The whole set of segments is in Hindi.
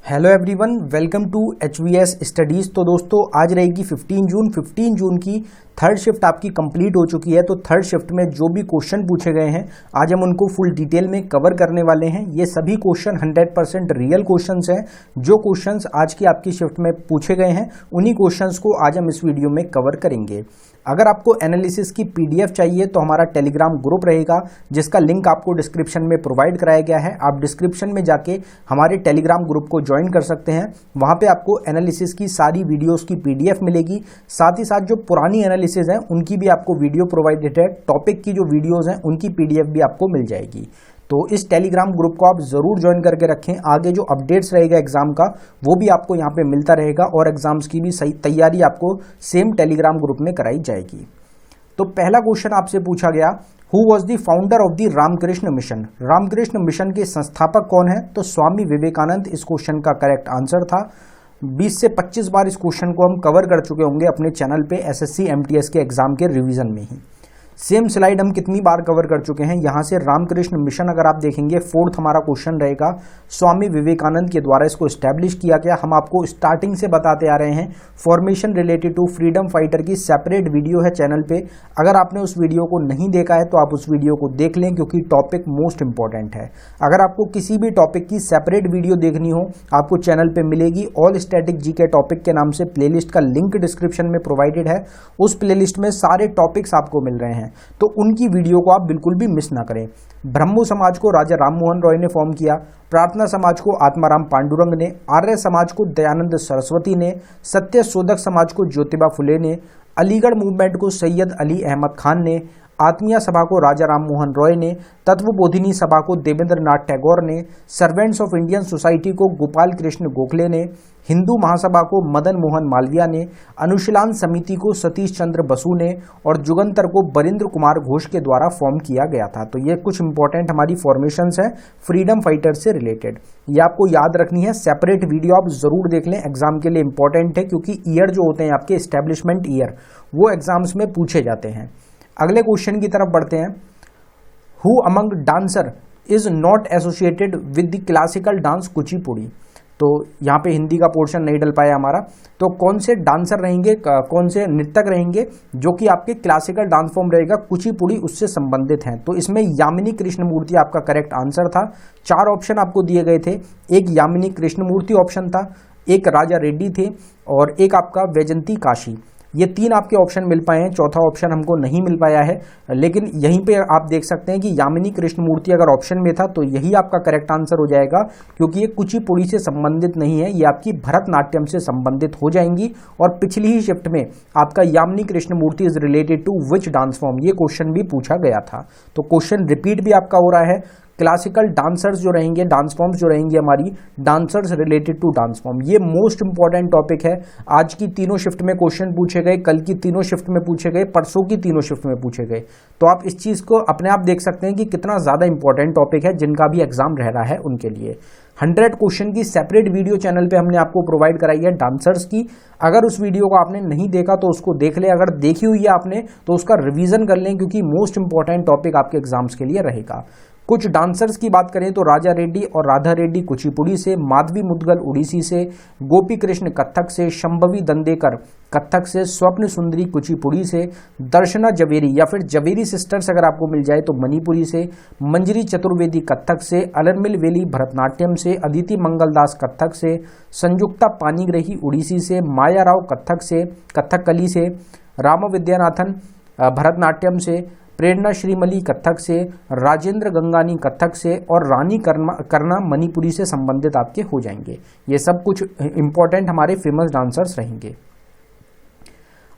Hello everyone, welcome to HVS studies. तो दोस्तों आज रहेगी 15 जून की थर्ड शिफ्ट आपकी कंप्लीट हो चुकी है। तो थर्ड शिफ्ट में जो भी क्वेश्चन पूछे गए हैं आज हम उनको फुल डिटेल में कवर करने वाले हैं। ये सभी क्वेश्चन 100% रियल क्वेश्चंस हैं। जो क्वेश्चंस आज की आपकी शिफ्ट में पूछे गए हैं उन्हीं क्वेश्चंस को आज हम इस वीडियो में कवर करेंगे। अगर आपको एनालिसिस की PDF चाहिए तो हमारा टेलीग्राम ग्रुप रहेगा जिसका लिंक आपको डिस्क्रिप्शन में प्रोवाइड कराया गया है। आप डिस्क्रिप्शन में जाके हमारे टेलीग्राम ग्रुप को ज्वाइन कर सकते हैं। वहां पे आपको एनालिसिस की सारी वीडियोस की PDF मिलेगी। साथ ही साथ जो पुरानी एनालिसिस है उनकी भी आपको वीडियो प्रोवाइडेड है। टॉपिक की जो वीडियोस हैं उनकी PDF भी आपको मिल जाएगी। तो इस टेलीग्राम ग्रुप को आप जरूर ज्वाइन करके रखें। आगे जो अपडेट्स रहेगा एग्जाम का वो भी आपको यहाँ पे मिलता रहेगा और एग्जाम्स की भी सही तैयारी आपको सेम टेलीग्राम ग्रुप में कराई जाएगी। तो पहला क्वेश्चन आपसे पूछा गया, who was the founder of the Ramakrishna mission. Ramakrishna mission के संस्थापक कौन है? तो स्वामी विवेकानंद इस क्वेश्चन का करेक्ट आंसर था। 20 से 25 बार इस क्वेश्चन को हम कवर कर चुके होंगे अपने चैनल पे SSC MTS के एग्जाम के रिवीजन में ही। सेम स्लाइड हम कितनी बार कवर कर चुके हैं। यहां से रामकृष्ण मिशन अगर आप देखेंगे फोर्थ हमारा क्वेश्चन रहेगा। स्वामी विवेकानंद के द्वारा इसको एस्टैब्लिश किया गया। हम आपको स्टार्टिंग से बताते आ रहे हैं। Formation related to freedom fighter की सेपरेट वीडियो है चैनल पे। अगर आपने उस वीडियो को नहीं देखा है तो आप उस वीडियो को देख लें क्योंकि टॉपिक मोस्ट इंपॉर्टेंट है। अगर आपको किसी भी टॉपिक की सेपरेट वीडियो देखनी हो आपको चैनल पे मिलेगी। ऑल स्टैटिक जीके टॉपिक के नाम से प्लेलिस्ट का लिंक डिस्क्रिप्शन में प्रोवाइडेड है। उस प्लेलिस्ट में सारे टॉपिक्स आपको मिल रहे हैं तो उनकी वीडियो को आप बिल्कुल भी मिस ना करें। ब्रह्मो समाज को राजा राम मोहन रॉय ने फॉर्म किया। प्रार्थना समाज को आत्माराम पांडुरंग ने। आर्य समाज को दयानंद सरस्वती ने। सत्य शोधक समाज को ज्योतिबा फुले ने। अलीगढ़ मूवमेंट को सैयद अली अहमद खान ने। आत्मीय सभा को राजा राम मोहन रॉय ने। तत्वबोधिनी सभा को देवेंद्र नाथ टैगोर ने। सर्वेंट्स ऑफ इंडियन सोसाइटी को गोपाल कृष्ण गोखले ने। हिंदू महासभा को मदन मोहन मालवीय ने। अनुशीलन समिति को सतीश चंद्र बसु ने। और जुगंतर को बरिंद्र कुमार घोष के द्वारा फॉर्म किया गया था। तो ये कुछ इंपॉर्टेंट हमारी फॉर्मेशंस हैं फ्रीडम फाइटर से रिलेटेड। ये आपको याद रखनी है। सेपरेट वीडियो आप जरूर देख लें, एग्जाम के लिए इंपॉर्टेंट है क्योंकि ईयर जो होते हैं आपके एस्टेब्लिशमेंट ईयर वो एग्जाम्स में पूछे जाते हैं। अगले क्वेश्चन की तरफ बढ़ते हैं। Who among dancer is not associated with the classical dance Kuchipudi. तो यहाँ पे हिंदी का पोर्शन नहीं डल पाया हमारा। तो कौन से डांसर रहेंगे, कौन से नृत्यक रहेंगे जो कि आपके क्लासिकल डांस फॉर्म रहेगा कुचिपुड़ी उससे संबंधित हैं। तो इसमें यामिनी कृष्णमूर्ति आपका करेक्ट आंसर था। 4 ऑप्शन आपको दिए गए थे। एक यामिनी कृष्णमूर्ति ऑप्शन था, एक राजा रेड्डी थे और एक आपका वैजंती काशी। ये 3 आपके ऑप्शन मिल पाए हैं। चौथा ऑप्शन हमको नहीं मिल पाया है, लेकिन यहीं पे आप देख सकते हैं कि यामिनी कृष्णमूर्ति अगर ऑप्शन में था तो यही आपका करेक्ट आंसर हो जाएगा क्योंकि ये कुचिपुड़ी से संबंधित नहीं है, ये आपकी भरतनाट्यम से संबंधित हो जाएंगी। और पिछली ही शिफ्ट में आपका Yamini Krishnamurthy is related to which dance form ये क्वेश्चन भी पूछा गया था। तो क्वेश्चन रिपीट भी आपका हो रहा है। क्लासिकल डांसर्स जो रहेंगे, डांस फॉर्म्स जो रहेंगी हमारी, dancers related to dance form, ये मोस्ट इंपॉर्टेंट टॉपिक है। आज की तीनों शिफ्ट में क्वेश्चन पूछे गए, कल की तीनों शिफ्ट में पूछे गए, परसों की तीनों शिफ्ट में पूछे गए। तो आप इस चीज को अपने आप देख सकते हैं कि कितना ज्यादा इंपॉर्टेंट टॉपिक है जिनका भी एग्जाम रह रहा है उनके लिए। 100 क्वेश्चन की सेपरेट वीडियो चैनल पे हमने आपको प्रोवाइड कराई है डांसर्स की। अगर उस वीडियो को आपने नहीं देखा तो उसको देख ले। अगर देखी हुई है आपने तो उसका रिवीजन कर लें क्योंकि मोस्ट इंपॉर्टेंट टॉपिक आपके एग्जाम्स के लिए रहेगा। कुछ डांसर्स की बात करें तो राजा रेड्डी और राधा रेड्डी कुचिपुड़ी से, माधवी मुदगल उड़ीसी से, गोपी कृष्ण कथक से, शंभवी दंडेकर कथक से, स्वप्न सुंदरी कुचिपुड़ी से, दर्शना जवेरी या फिर जवेरी सिस्टर्स अगर आपको मिल जाए तो मणिपुरी से, मंजरी चतुर्वेदी कथक से, अलरमिल वेली भरतनाट्यम से, अदिति मंगलदास कथक से, संयुक्ता पानीग्रही उड़ीसी से, माया राव कथक से, कथकली से, राम विद्यानाथन भरतनाट्यम से, प्रेरणा श्रीमली कथक से, राजेंद्र गंगानी कथक से और रानी करना मणिपुरी से संबंधित आपके हो जाएंगे। ये सब कुछ इंपॉर्टेंट हमारे फेमस डांसर्स रहेंगे।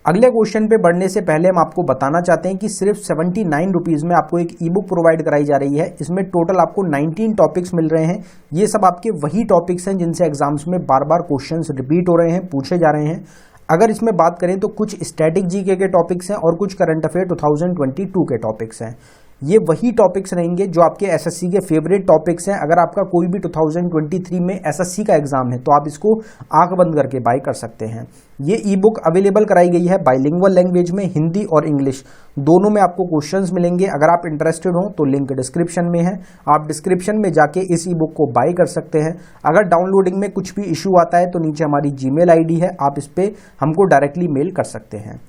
अगले क्वेश्चन पे बढ़ने से पहले हम आपको बताना चाहते हैं कि सिर्फ 79 रुपीज़ में आपको एक ई बुक प्रोवाइड कराई जा रही है। इसमें टोटल आपको 19 टॉपिक्स मिल रहे हैं। ये सब आपके वही टॉपिक्स हैं जिनसे एग्जाम्स में बार बार क्वेश्चंस रिपीट हो रहे हैं, पूछे जा रहे हैं। अगर इसमें बात करें तो कुछ स्टैटिक जीके के टॉपिक्स हैं और कुछ करंट अफेयर 2022 के टॉपिक्स हैं। ये वही टॉपिक्स रहेंगे जो आपके एसएससी के फेवरेट टॉपिक्स हैं। अगर आपका कोई भी 2023 में एसएससी का एग्जाम है तो आप इसको आंख बंद करके बाय कर सकते हैं। ये ई बुक अवेलेबल कराई गई है बाइलिंगुअल लैंग्वेज में, हिंदी और इंग्लिश दोनों में आपको क्वेश्चंस मिलेंगे। अगर आप इंटरेस्टेड हो तो लिंक डिस्क्रिप्शन में है, आप डिस्क्रिप्शन में जाके इस ई बुक को बाय कर सकते हैं। अगर डाउनलोडिंग में कुछ भी इशू आता है तो नीचे हमारी जीमेल आईडी है, आप इस पे हमको डायरेक्टली मेल कर सकते हैं।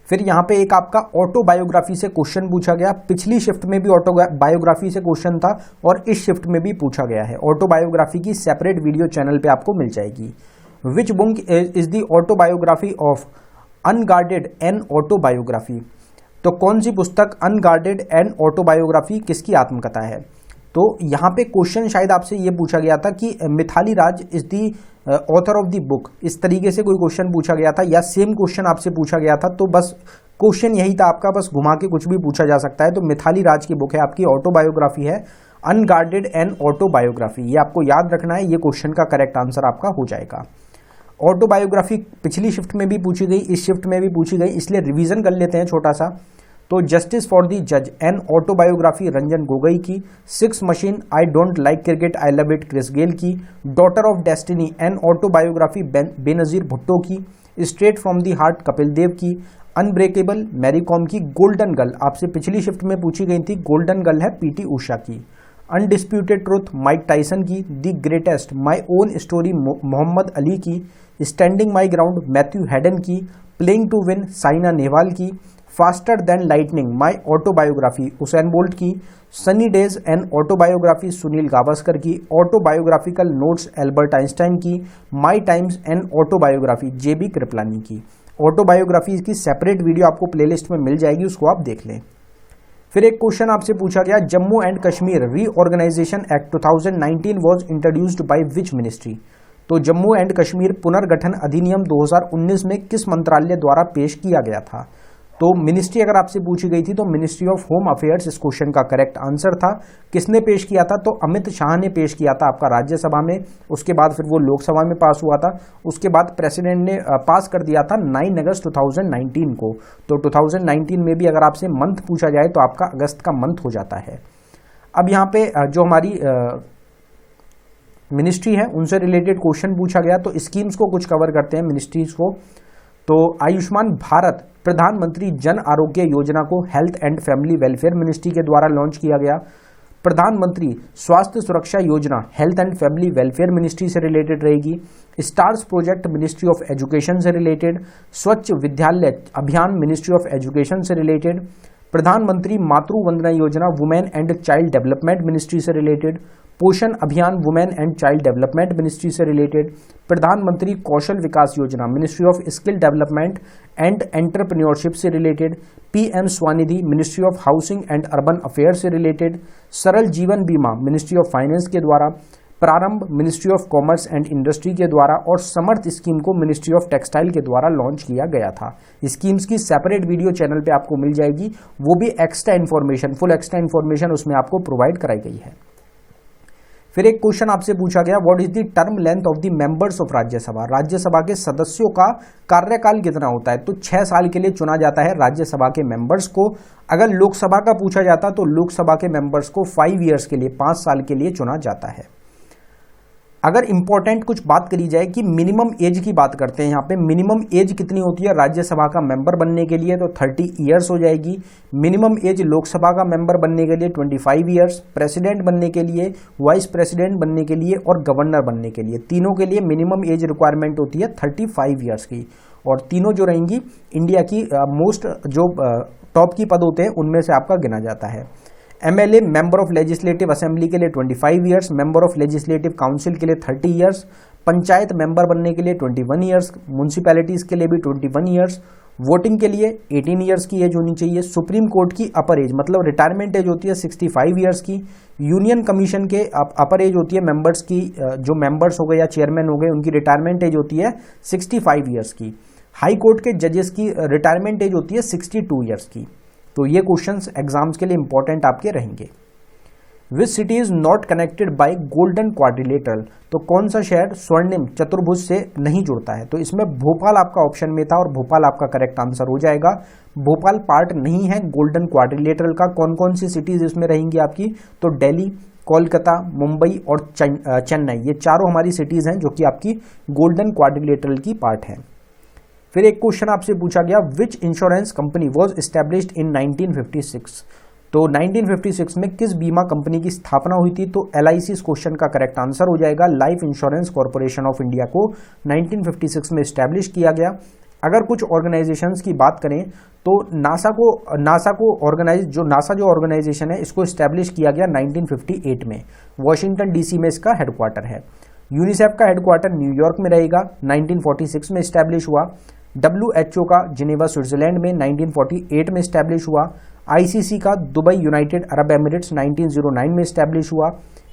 फिर यहाँ पे एक आपका ऑटोबायोग्राफी से क्वेश्चन पूछा गया। पिछली शिफ्ट में भी ऑटोबायोग्राफी से क्वेश्चन था और इस शिफ्ट में भी पूछा गया है। ऑटोबायोग्राफी की सेपरेट वीडियो चैनल पे आपको मिल जाएगी। Which book is the autobiography of unguarded an autobiography? तो कौन सी पुस्तक अनगार्डेड एन ऑटोबायोग्राफी किसकी आत्मकथा है? तो यहाँ पे क्वेश्चन शायद आपसे ये पूछा गया था कि Mithali Raj is the author of the book, इस तरीके से कोई क्वेश्चन पूछा गया था या सेम क्वेश्चन आपसे पूछा गया था। तो बस क्वेश्चन यही था आपका, बस घुमा के कुछ भी पूछा जा सकता है। तो मिथाली राज की बुक है आपकी, ऑटोबायोग्राफी है अनगार्डेड एन ऑटोबायोग्राफी, ये आपको याद रखना है। ये क्वेश्चन का करेक्ट आंसर आपका हो जाएगा। ऑटोबायोग्राफी पिछली शिफ्ट में भी पूछी गई, इस शिफ्ट में भी पूछी गई, इसलिए रिवीजन कर लेते हैं छोटा सा। तो जस्टिस फॉर द जज एन ऑटोबायोग्राफी रंजन गोगोई की, six machine I don't like cricket I love it Chris Gayle की, daughter of destiny an autobiography Benazir Bhutto की, straight from the heart Kapil Dev की, अनब्रेकेबल मैरी कॉम की, गोल्डन गर्ल आपसे पिछली शिफ्ट में पूछी गई थी, गोल्डन गर्ल है पीटी उषा की, अनडिस्प्यूटेड ट्रुथ माइक टाइसन की, the greatest my own story Mohammad Ali की, standing my ground Matthew Hayden की, playing to win Saina Nehwal की, faster than lightning my autobiography Usain Bolt की, sunny days an autobiography Sunil Gavaskar की, ऑटोबायोग्राफिकल नोट्स एल्बर्ट आइंस्टाइन की, my times an autobiography JB Kripalani की। ऑटोबायोग्राफी की सेपरेट वीडियो आपको प्लेलिस्ट में मिल जाएगी, उसको आप देख लें। फिर एक क्वेश्चन आपसे पूछा गया, Jammu and Kashmir reorganisation act 2019 was introduced by which ministry? तो जम्मू एंड कश्मीर पुनर्गठन अधिनियम 2019 में किस मंत्रालय द्वारा पेश किया गया था? तो मिनिस्ट्री अगर आपसे पूछी गई थी तो मिनिस्ट्री ऑफ होम अफेयर्स इस क्वेश्चन का करेक्ट आंसर था। किसने पेश किया था? तो अमित शाह ने पेश किया था आपका राज्यसभा में, उसके बाद फिर वो लोकसभा में पास हुआ था, उसके बाद प्रेसिडेंट ने पास कर दिया था 9 अगस्त 2019 को। तो 2019 में भी अगर आपसे मंथ पूछा जाए तो आपका अगस्त का मंथ हो जाता है। अब यहाँ पे जो हमारी मिनिस्ट्री है उनसे रिलेटेड क्वेश्चन पूछा गया, तो स्कीम्स को कुछ कवर करते हैं मिनिस्ट्रीज को। तो आयुष्मान भारत प्रधानमंत्री जन आरोग्य योजना को health and family welfare ministry के द्वारा लॉन्च किया गया। प्रधानमंत्री स्वास्थ्य सुरक्षा योजना health and family welfare ministry से रिलेटेड रहेगी। Stars project ministry of education से रिलेटेड। स्वच्छ विद्यालय अभियान मिनिस्ट्री ऑफ एजुकेशन से रिलेटेड। प्रधानमंत्री मातृ Vandana Yojana women and child development ministry से रिलेटेड। पोषण अभियान women and child development ministry से रिलेटेड। प्रधानमंत्री कौशल विकास योजना ministry of skill development and entrepreneurship से related. PM Svanidhi ministry of housing and urban affairs से रिलेटेड। सरल जीवन बीमा मिनिस्ट्री ऑफ फाइनेंस के द्वारा। प्रारंभ ministry of commerce and industry के द्वारा। और समर्थ स्कीम को मिनिस्ट्री ऑफ टेक्सटाइल के द्वारा लॉन्च किया गया था। स्कीम्स की सेपरेट वीडियो चैनल पे आपको मिल जाएगी, वो भी extra information, full extra information उसमें आपको प्रोवाइड कराई गई है। फिर एक क्वेश्चन आपसे पूछा गया, what is the term length of the members of Rajya Sabha? Rajya Sabha के सदस्यों का कार्यकाल कितना होता है? तो 6 साल के लिए चुना जाता है राज्यसभा के मेंबर्स को। अगर लोकसभा का पूछा जाता तो लोकसभा के मेंबर्स को 5 ईयर्स के लिए, 5 साल के लिए चुना जाता है। अगर इंपॉर्टेंट कुछ बात करी जाए कि मिनिमम एज की बात करते हैं, यहाँ पे मिनिमम एज कितनी होती है राज्यसभा का मेंबर बनने के लिए? तो 30 ईयर्स हो जाएगी। मिनिमम एज लोकसभा का मेंबर बनने के लिए 25 ईयर्स, प्रेसिडेंट बनने के लिए, वाइस प्रेसिडेंट बनने के लिए और गवर्नर बनने के लिए, तीनों के लिए मिनिमम एज रिक्वायरमेंट होती है 35 ईयर्स की। और तीनों जो रहेंगी इंडिया की मोस्ट जो टॉप की पद होते हैं उनमें से आपका गिना जाता है। MLA member of legislative assembly के लिए 25 years, member of legislative council के लिए 30 ईयर्स, पंचायत मेंबर बनने के लिए 21 ईयर्स, म्यूनसिपैलिटीज के लिए भी 21 ईयर्स, वोटिंग के लिए 18 ईयर्स की एज होनी चाहिए। सुप्रीम कोर्ट की अपर एज मतलब रिटायरमेंट एज होती है 65 ईयर्स की। यूनियन कमीशन के अपर एज होती है मेंबर्स की, जो मेंबर्स हो गए या चेयरमैन हो गए उनकी रिटायरमेंट एज होती है 65 ईयर्स की। हाई कोर्ट के जजेस की रिटायरमेंट एज होती है 62 ईयर्स की। तो ये क्वेश्चंस एग्जाम्स के लिए इंपॉर्टेंट आपके रहेंगे। विच city is not connected by golden quadrilateral, तो कौन सा शहर स्वर्णिम चतुर्भुज से नहीं जुड़ता है? तो इसमें भोपाल आपका ऑप्शन में था और भोपाल आपका करेक्ट आंसर हो जाएगा। भोपाल पार्ट नहीं है गोल्डन क्वाड्रिलेटरल का। कौन कौन सी सिटीज इसमें रहेंगी आपकी? तो दिल्ली, कोलकाता, मुंबई और चेन्नई, ये चारों हमारी सिटीज हैं जो कि आपकी गोल्डन क्वाड्रिलेटरल की पार्ट है। फिर एक क्वेश्चन आपसे पूछा गया, which insurance company was established in 1956, तो 1956 में किस बीमा कंपनी की स्थापना हुई थी? तो LIC इस क्वेश्चन का करेक्ट आंसर हो जाएगा। Life insurance corporation of India को 1956 में एस्टैब्लिश किया गया। अगर कुछ ऑर्गेनाइजेशंस की बात करें तो नासा को ऑर्गेनाइज जो नासा जो ऑर्गेनाइजेशन है इसको एस्टैब्लिश किया गया 1958 में। वॉशिंगटन DC में इसका हेडक्वार्टर है। यूनिसेफ का हेडक्वार्टर न्यूयॉर्क में रहेगा, 1946 में एस्टैब्लिश हुआ। WHO का जिनेवा स्विट्जरलैंड में 1948 में एस्टैब्लिश हुआ। ICC का दुबई यूनाइटेड अरब एमिरेट्स 1909 में एस्टैब्लिश हुआ।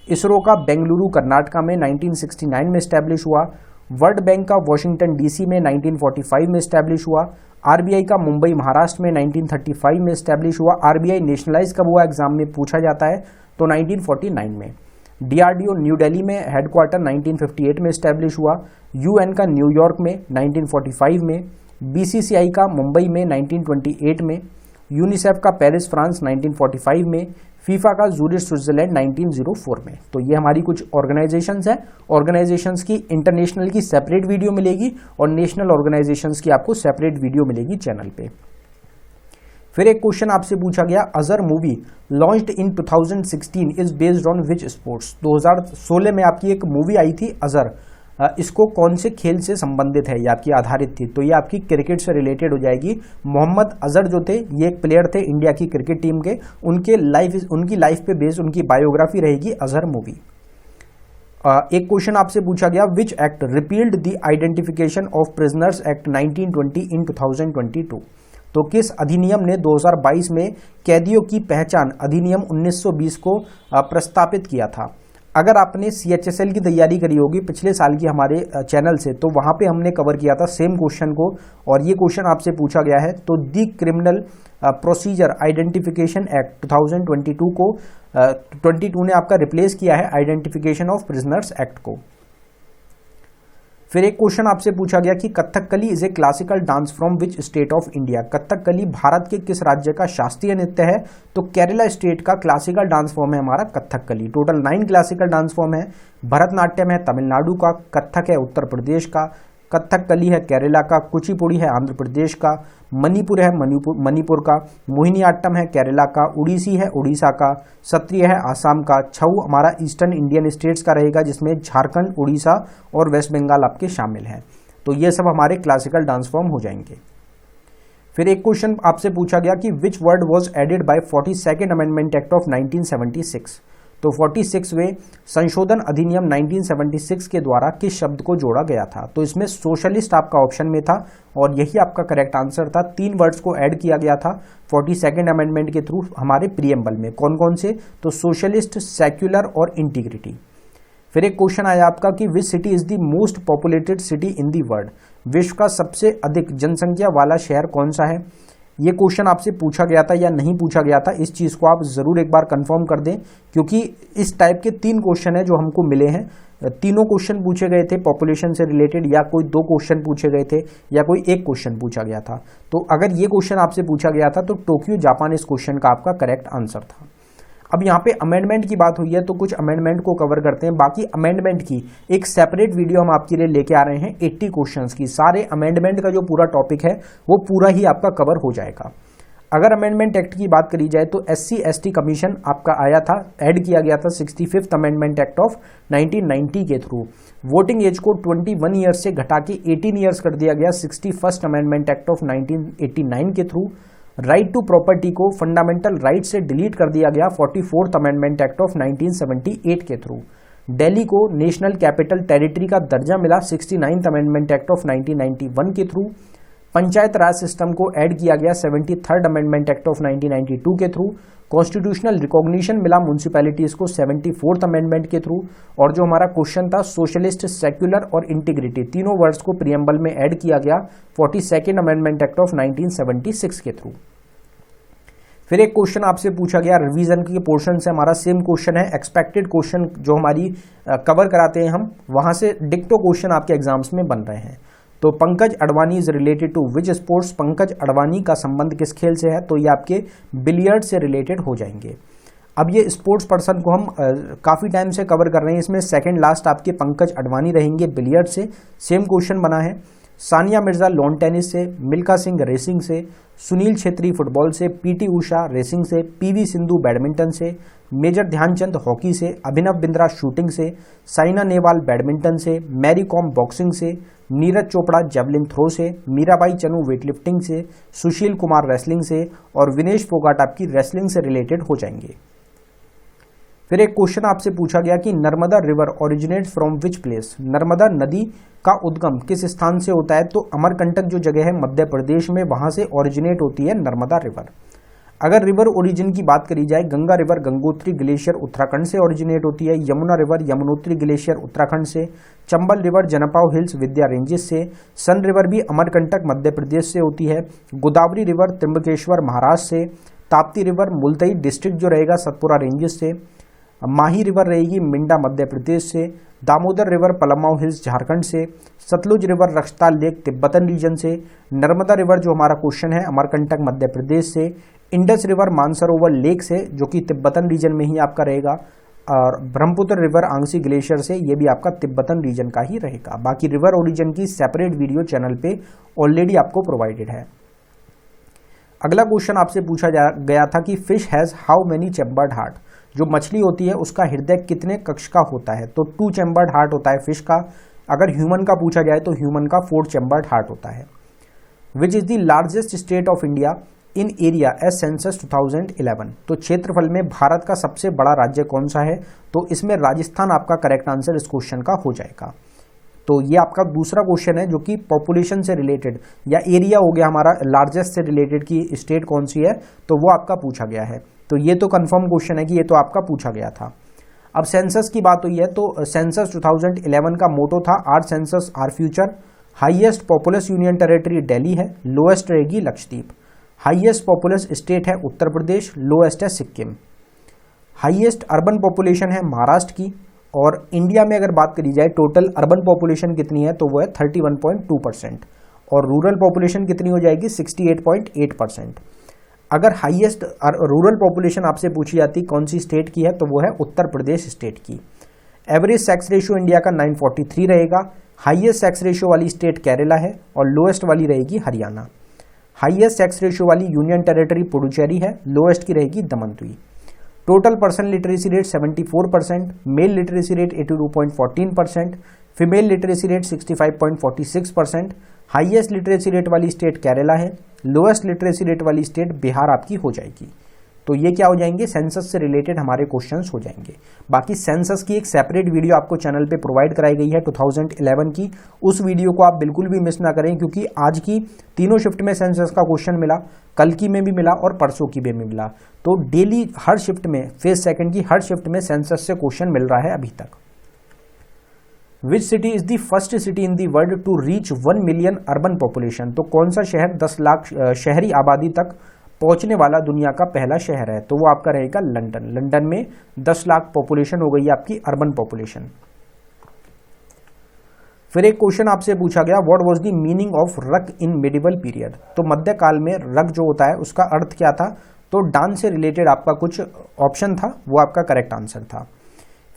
इसरो का बेंगलुरु कर्नाटका में 1969 में एस्टैब्लिश हुआ। वर्ल्ड बैंक का वॉशिंगटन DC में 1945 में एस्टैब्लिश हुआ। RBI का मुंबई महाराष्ट्र में 1935 में एस्टैब्लिश हुआ। RBI नेशनलाइज कब हुआ एग्जाम में पूछा जाता है, तो 1949 में। DRDO न्यू दिल्ली में हेडक्वार्टर 1958 में एस्टैब्लिश हुआ। UN का न्यूयॉर्क में 1945 में। BCCI का मुंबई में 1928 में। यूनिसेफ का पेरिस फ्रांस 1945 में। फीफा का जूरिच स्विट्जरलैंड 1904 में। तो ये हमारी कुछ ऑर्गेनाइजेशंस हैं। ऑर्गेनाइजेशंस की इंटरनेशनल की सेपरेट वीडियो मिलेगी और नेशनल ऑर्गेनाइजेशंस की आपको सेपरेट वीडियो मिलेगी चैनल पे। फिर एक क्वेश्चन आपसे पूछा गया, अजर movie launched in 2016 is based on which sports. 2016 में आपकी एक मूवी आई थी अजर, इसको कौन से खेल से संबंधित है, ये आपकी आधारित थी, तो ये आपकी क्रिकेट से रिलेटेड हो जाएगी। मोहम्मद अजहर जो थे ये एक प्लेयर थे इंडिया की क्रिकेट टीम के, उनकी लाइफ पे बेस्ड उनकी बायोग्राफी रहेगी अजहर मूवी। एक क्वेश्चन आपसे पूछा गया, which act repealed the identification of prisoners act 1920 इन 2022, तो किस अधिनियम ने 2022 में कैदियों की पहचान अधिनियम 1920 को प्रस्तावित किया था? अगर आपने CHSL की तैयारी करी होगी पिछले साल की हमारे चैनल से, तो वहां पे हमने कवर किया था सेम क्वेश्चन को, और ये क्वेश्चन आपसे पूछा गया है। तो दी क्रिमिनल प्रोसीजर आइडेंटिफिकेशन एक्ट 2022 को 22 ने आपका रिप्लेस किया है आइडेंटिफिकेशन ऑफ प्रिजनर्स एक्ट को। फिर एक क्वेश्चन आपसे पूछा गया कि Kathakali is a classical dance from which state of India. Kathakali Bharat के किस राज्य का शास्त्रीय नृत्य है? तो केरला स्टेट का क्लासिकल डांस फॉर्म है हमारा Kathakali. Total 9 classical dance form है। भरतनाट्यम है तमिलनाडु का, कथक है उत्तर प्रदेश का, कथकली है केरला का, कुचिपुड़ी है आंध्र प्रदेश का, मणिपुर है मणिपुर का, मोहिनीअट्टम है केरला का, उड़ीसी है उड़ीसा का, सत्रिय है आसाम का, छऊ हमारा ईस्टर्न इंडियन स्टेट्स का रहेगा जिसमें झारखंड, उड़ीसा और वेस्ट बंगाल आपके शामिल हैं। तो ये सब हमारे क्लासिकल डांस फॉर्म हो जाएंगे। फिर एक क्वेश्चन आपसे पूछा गया कि which word was added by 42nd amendment act of 1976, तो 46वें संशोधन अधिनियम 1976 के द्वारा किस शब्द को जोड़ा गया था? तो इसमें सोशलिस्ट आपका ऑप्शन में था और यही आपका करेक्ट आंसर था। 3 वर्ड्स को ऐड किया गया था 42nd अमेंडमेंट के थ्रू हमारे प्रीएम्बल में। कौन कौन से? तो सोशलिस्ट, सेक्युलर और इंटीग्रिटी। फिर एक क्वेश्चन आया आपका कि विच city is the most populated city in the world, विश्व का सबसे अधिक जनसंख्या वाला शहर कौन सा है? ये क्वेश्चन आपसे पूछा गया था या नहीं पूछा गया था, इस चीज को आप जरूर एक बार कंफर्म कर दें, क्योंकि इस टाइप के 3 क्वेश्चन है जो हमको मिले हैं। तीनों क्वेश्चन पूछे गए थे पॉपुलेशन से रिलेटेड, या कोई 2 क्वेश्चन पूछे गए थे, या कोई 1 क्वेश्चन पूछा गया था। तो अगर ये क्वेश्चन आपसे पूछा गया था तो टोक्यो जापान इस क्वेश्चन का आपका करेक्ट आंसर था। अब यहाँ पे अमेंडमेंट की बात हुई है तो कुछ अमेंडमेंट को कवर करते हैं। बाकी अमेंडमेंट की एक सेपरेट वीडियो हम आपके लिए लेके आ रहे हैं 80 क्वेश्चंस की। सारे अमेंडमेंट का जो पूरा टॉपिक है वो पूरा ही आपका कवर हो जाएगा। अगर अमेंडमेंट एक्ट की बात करी जाए तो SC/ST कमीशन आपका आया था, ऐड किया गया था 65th अमेंडमेंट एक्ट ऑफ 1990 के थ्रू। वोटिंग एज को 21 ईयर्स से घटा के 18 ईयर्स कर दिया गया 61st अमेंडमेंट एक्ट ऑफ 1989 के थ्रू। राइट टू प्रॉपर्टी को फंडामेंटल राइट से डिलीट कर दिया गया 44th अमेंडमेंट एक्ट ऑफ 1978 के थ्रू। दिल्ली को नेशनल कैपिटल टेरिटरी का दर्जा मिला 69th अमेंडमेंट एक्ट ऑफ 1991 के थ्रू। पंचायत राज सिस्टम को ऐड किया गया 73rd अमेंडमेंट एक्ट ऑफ 1992 के थ्रू। कॉन्स्टिट्यूशनल रिकॉग्निशन मिला म्यूनिसिपैलिटीज को 74th अमेंडमेंट के थ्रू। और जो हमारा क्वेश्चन था सोशलिस्ट, सेक्युलर और इंटीग्रिटी, तीनों वर्ड्स को प्रीएम्बल में ऐड किया गया 42nd अमेंडमेंट एक्ट ऑफ 1976 के थ्रू। फिर एक क्वेश्चन आपसे पूछा गया रिवीजन के पोर्शन से, हमारा सेम क्वेश्चन है, एक्सपेक्टेड क्वेश्चन जो हमारी कवर कराते हैं हम, वहां से डिक्टो क्वेश्चन आपके एग्जाम्स में बन रहे हैं। तो Pankaj Advani is related to which sports, Pankaj Advani का संबंध किस खेल से है, तो ये आपके बिलियर्ड से रिलेटेड हो जाएंगे। अब ये स्पोर्ट्स पर्सन को हम काफ़ी टाइम से कवर कर रहे हैं, इसमें सेकंड लास्ट आपके पंकज अडवाणी रहेंगे बिलियर्ड से। सेम क्वेश्चन बना है। सानिया मिर्जा लॉन टेनिस से, मिल्खा सिंह रेसिंग से, सुनील छेत्री फुटबॉल से, पीटी उषा रेसिंग से, पीवी सिंधु बैडमिंटन से, मेजर ध्यानचंद हॉकी से, अभिनव बिंद्रा शूटिंग से, साइना नेहवाल बैडमिंटन से, मैरी कॉम बॉक्सिंग से, नीरज चोपड़ा जेवलिन थ्रो से, मीराबाई चनू वेटलिफ्टिंग से, सुशील कुमार रेसलिंग से और विनेश फोगाट आपकी रेसलिंग से रिलेटेड हो जाएंगे। फिर एक क्वेश्चन आपसे पूछा गया कि Narmada river originate from which place, Narmada नदी का उद्गम किस स्थान से होता है, तो अमरकंटक जो जगह है मध्य प्रदेश में, वहां से ओरिजिनेट होती है नर्मदा रिवर। अगर रिवर ओरिजिन की बात करी जाए, गंगा रिवर गंगोत्री ग्लेशियर उत्तराखंड से ओरिजिनेट होती है, यमुना रिवर यमुनोत्री ग्लेशियर उत्तराखंड से, चंबल रिवर जनपाव हिल्स विद्या रेंजेस से, सन रिवर भी अमरकंटक मध्य प्रदेश से होती है, गोदावरी रिवर त्र्यंबकेश्वर महाराष्ट्र से, ताप्ती रिवर मुलतई डिस्ट्रिक्ट जो रहेगा सतपुरा रेंजेस से, माही रिवर रहेगी मिंडा मध्य प्रदेश से, दामोदर रिवर पलमाऊ हिल्स झारखंड से, Sutlej river Rakshastal lake Tibetan region से, नर्मदा रिवर जो हमारा क्वेश्चन है अमरकंटक मध्य प्रदेश से, इंडस रिवर मानसरोवर लेक से जो कि तिब्बतन रीजन में ही आपका रहेगा, और ब्रह्मपुत्र रिवर आंगसी ग्लेशियर से, ये भी आपका तिब्बतन रीजन का ही रहेगा। बाकी रिवर ओरिजिन की सेपरेट वीडियो चैनल पे ऑलरेडी आपको प्रोवाइडेड है। अगला क्वेश्चन आपसे पूछा गया था कि fish has how many chambered heart, जो मछली होती है उसका हृदय कितने कक्ष का होता है, तो 2 चैम्बर्ड हार्ट होता है फिश का। अगर ह्यूमन का पूछा जाए तो ह्यूमन का 4 चैम्बर्ड हार्ट होता है। Which is the largest state of India in area as census 2011, तो क्षेत्रफल में भारत का सबसे बड़ा राज्य कौन सा है, तो इसमें राजस्थान आपका करेक्ट आंसर इस क्वेश्चन का हो जाएगा। तो ये आपका दूसरा क्वेश्चन है जो कि पॉपुलेशन से रिलेटेड या एरिया हो गया हमारा, लार्जेस्ट से रिलेटेड की स्टेट कौन सी है, तो वो आपका पूछा गया है। तो ये तो कंफर्म क्वेश्चन है कि ये तो आपका पूछा गया था। अब सेंसस की बात हुई है, तो सेंसस 2011 का मोटो था our census our future. Highest populous union territory Delhi है, लोएस्ट रहेगी लक्षद्वीप। हाईएस्ट पॉपुलस स्टेट है उत्तर प्रदेश, लोएस्ट है सिक्किम। हाईएस्ट अर्बन पॉपुलेशन है महाराष्ट्र की, और इंडिया में अगर बात करी जाए टोटल अर्बन पॉपुलेशन कितनी है, तो वो है 31.2%, और रूरल पॉपुलेशन कितनी हो जाएगी 68.8%। अगर हाईएस्ट रूरल पॉपुलेशन आपसे पूछी जाती कौन सी स्टेट की है, तो वो है उत्तर प्रदेश स्टेट की। एवरेज सेक्स रेशियो इंडिया का 943 रहेगा। हाईएस्ट सेक्स रेशियो वाली स्टेट केरला है और लोएस्ट वाली रहेगी हरियाणा। हाईएस्ट सेक्स रेशियो वाली यूनियन टेरिटरी पुडुचेरी है, लोएस्ट की रहेगी दमन-द्वीप। Total person literacy rate 74%, mail literacy rate 82.14%, female literacy rate 65.46%। Highest literacy rate वाली स्टेट केरला है, लोएस्ट लिटरेसी रेट वाली स्टेट बिहार आपकी हो जाएगी। तो ये क्या हो जाएंगे, सेंसस से रिलेटेड हमारे क्वेश्चंस हो जाएंगे। बाकी सेंसस की एक सेपरेट वीडियो आपको चैनल पे प्रोवाइड कराई गई है 2011 की, उस वीडियो को आप बिल्कुल भी मिस ना करें, क्योंकि आज की तीनों शिफ्ट में सेंसस का क्वेश्चन मिला, कल की में भी मिला और परसों की में भी मिला। तो डेली हर शिफ्ट में, फेज सेकंड की हर शिफ्ट में सेंसस से क्वेश्चन मिल रहा है अभी तक। Which city is the first city in the world to reach 1 million urban population, तो कौन सा शहर 10 लाख शहरी आबादी तक पहुंचने वाला दुनिया का पहला शहर है, तो वो आपका रहेगा लंदन। लंदन में 10 लाख पॉपुलेशन हो गई है आपकी अर्बन पॉपुलेशन। फिर एक क्वेश्चन आपसे पूछा गया, what was the meaning of रक इन मिडिवल पीरियड, तो मध्यकाल में रक जो होता है उसका अर्थ क्या था, तो डांस से रिलेटेड आपका कुछ ऑप्शन था, वो आपका करेक्ट आंसर था।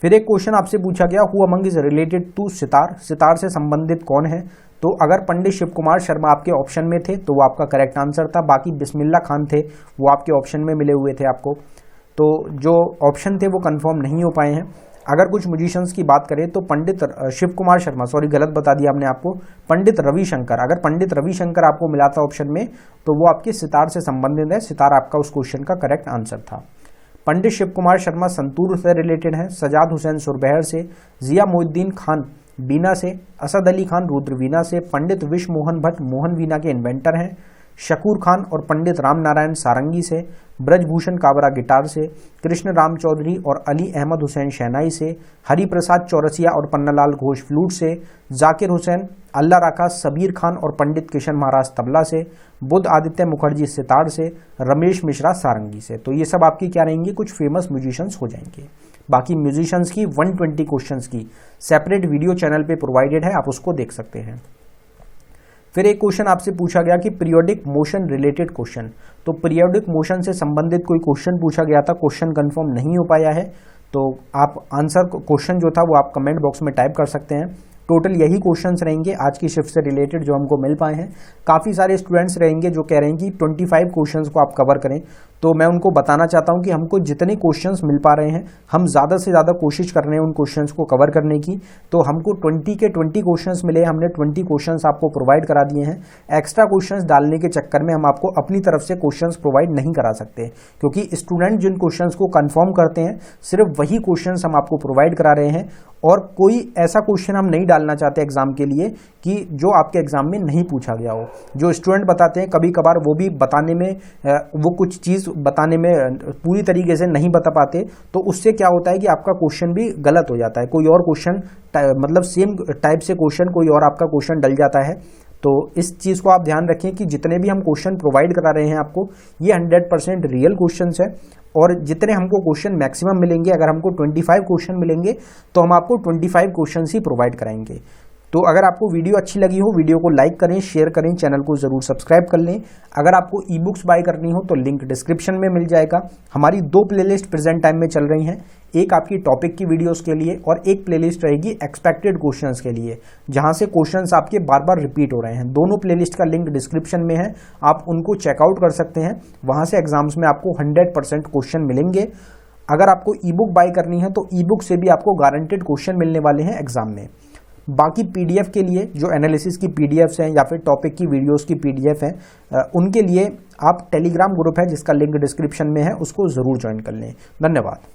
फिर एक क्वेश्चन आपसे पूछा गया, who among is related to sitar, sitar से संबंधित कौन है, तो अगर पंडित शिव कुमार शर्मा आपके ऑप्शन में थे तो वो आपका करेक्ट आंसर था। बाकी बिस्मिल्लाह खान थे, वो आपके ऑप्शन में मिले हुए थे आपको, तो जो ऑप्शन थे वो कंफर्म नहीं हो पाए हैं। अगर कुछ म्यूजिशियंस की बात करें तो पंडित शिव कुमार शर्मा, सॉरी गलत बता दिया हमने आपको, पंडित रविशंकर, अगर पंडित रविशंकर आपको मिला था ऑप्शन में तो वो आपके सितार से संबंधित है, सितार आपका उस क्वेश्चन का करेक्ट आंसर था। पंडित शिव कुमार शर्मा संतूर से रिलेटेड हैं, सजाद हुसैन सुरबहर से, जिया मोहिउद्दीन खान बीना से, असद अली खान रुद्र वीणा से, पंडित विश्व मोहन भट्ट मोहन वीणा के इन्वेंटर हैं, शकूर खान और पंडित राम नारायण सारंगी से, ब्रजभूषण काबरा गिटार से, कृष्ण राम चौधरी और अली अहमद हुसैन शहनाई से, हरिप्रसाद चौरसिया और पन्नालाल घोष फ्लूट से, जाकिर हुसैन, अल्लाह राका, सबीर खान और पंडित किशन महाराज तबला से, बुद्ध आदित्य मुखर्जी सितार से, रमेश मिश्रा सारंगी से। तो ये सब आपकी क्या रहेंगे, कुछ फेमस म्यूजिशियंस हो जाएंगे। बाकी म्यूजिशियंस की 120 क्वेश्चंस की सेपरेट वीडियो चैनल पे प्रोवाइडेड है, आप उसको देख सकते हैं। फिर एक क्वेश्चन आपसे पूछा गया कि पीरियोडिक मोशन रिलेटेड क्वेश्चन, तो पीरियोडिक मोशन से संबंधित कोई क्वेश्चन पूछा गया था, क्वेश्चन कंफर्म नहीं हो पाया है, तो आप आंसर क्वेश्चन जो था वो आप कमेंट बॉक्स में टाइप कर सकते हैं। टोटल यही क्वेश्चंस रहेंगे आज की शिफ्ट से रिलेटेड जो हमको मिल पाए हैं। काफ़ी सारे स्टूडेंट्स रहेंगे जो कह रहे हैं कि 25 क्वेश्चंस को आप कवर करें, तो मैं उनको बताना चाहता हूं कि हमको जितने क्वेश्चंस मिल पा रहे हैं हम ज़्यादा से ज़्यादा कोशिश कर रहे हैं उन क्वेश्चंस को कवर करने की। तो हमको 20 के 20 क्वेश्चंस मिले, हमने 20 क्वेश्चंस आपको प्रोवाइड करा दिए हैं। एक्स्ट्रा क्वेश्चंस डालने के चक्कर में हम आपको अपनी तरफ से क्वेश्चंस प्रोवाइड नहीं करा सकते, क्योंकि स्टूडेंट जिन क्वेश्चंस को कंफर्म करते हैं सिर्फ वही क्वेश्चंस हम आपको प्रोवाइड करा रहे हैं, और कोई ऐसा क्वेश्चन हम नहीं डालना चाहते एग्जाम के लिए कि जो आपके एग्जाम में नहीं पूछा गया हो। जो स्टूडेंट बताते हैं कभी कभार वो भी बताने में वो कुछ चीज़ बताने में पूरी तरीके से नहीं बता पाते, तो उससे क्या होता है कि आपका क्वेश्चन भी गलत हो जाता है, कोई और क्वेश्चन मतलब सेम टाइप से क्वेश्चन कोई और आपका क्वेश्चन डल जाता है। तो इस चीज़ को आप ध्यान रखें कि जितने भी हम क्वेश्चन प्रोवाइड करा रहे हैं आपको, ये 100% रियल क्वेश्चंस है, और जितने हमको क्वेश्चन मैक्सिमम मिलेंगे, अगर हमको 25 क्वेश्चन मिलेंगे तो हम आपको 25 क्वेश्चन ही प्रोवाइड कराएंगे। तो अगर आपको वीडियो अच्छी लगी हो, वीडियो को लाइक करें, शेयर करें, चैनल को ज़रूर सब्सक्राइब कर लें। अगर आपको ई बुक्स बाय करनी हो तो लिंक डिस्क्रिप्शन में मिल जाएगा। हमारी 2 प्लेलिस्ट प्रेजेंट टाइम में चल रही हैं, एक आपकी टॉपिक की वीडियोस के लिए और एक प्लेलिस्ट रहेगी एक्सपेक्टेड क्वेश्चंस के लिए, जहां से क्वेश्चंस आपके बार बार रिपीट हो रहे हैं। दोनों प्लेलिस्ट का लिंक डिस्क्रिप्शन में है, आप उनको चेकआउट कर सकते हैं। वहां से एग्जाम्स में आपको 100% क्वेश्चन मिलेंगे। अगर आपको ई बुक बाय करनी है तो ई बुक से भी आपको गारंटेड क्वेश्चन मिलने वाले हैं एग्जाम में। बाकी पीडीएफ के लिए जो एनालिसिस की पीडीएफ्स हैं या फिर टॉपिक की वीडियोस की पीडीएफ हैं, उनके लिए आप टेलीग्राम ग्रुप है जिसका लिंक डिस्क्रिप्शन में है, उसको ज़रूर ज्वाइन कर लें। धन्यवाद।